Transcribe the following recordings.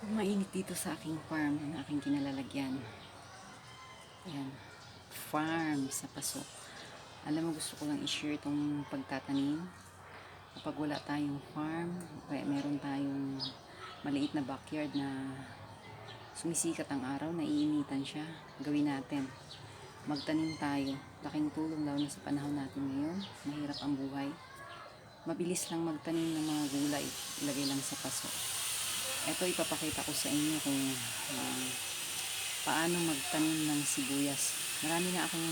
Mainit dito sa aking farm, ang aking kinalalagyan. Ayan, farm sa paso. Alam mo, gusto ko lang i-share itong pagtatanim. Kapag wala tayong farm, meron tayong maliit na backyard na sumisikat ang araw, naiinitan siya, gawin natin. Magtanim tayo. Laking tulong lalo na sa panahon natin ngayon. Mahirap ang buhay. Mabilis lang magtanim ng mga gulay. Ilagay lang sa paso. Ito ipapakita ko sa inyo kung paano magtanim ng sibuyas. Marami na akong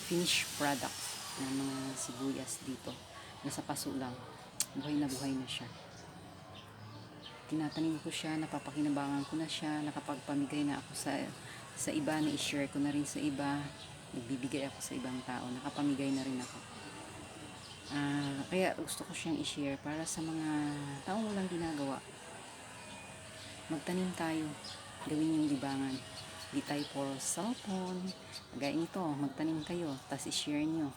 finished products ng mga sibuyas dito. Nasa paso lang. Buhay na siya. Tinatanim ko siya, napapakinabangan ko na siya, nakapagpamigay na ako sa iba, na i-share ko na rin sa iba, nagbibigay ako sa ibang tao, nakapamigay na rin ako. Kaya gusto ko siyang i-share para sa mga taong walang ginagawa. Magtanim tayo, gawin yung libangan. Di tayo for cellphone. Gaya nito, magtanim kayo, tapos i-share nyo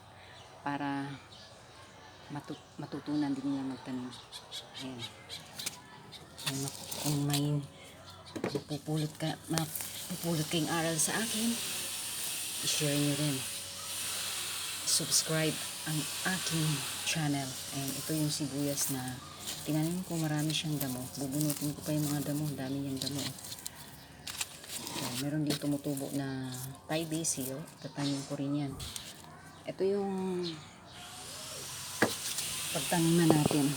para matutunan din nila magtanim. Ayan. Kung may mapupulot kayong aral sa akin, i-share nyo rin. Subscribe ang aking channel. Ayan, ito yung sibuyas na tinanim ko, marami siyang damo. Bubunutin ko pa yung mga damo. Dami niyang damo. Ayan, meron din tumutubo na Thai basil. Tatanim ko rin yan. Ito yung pagtaniman natin.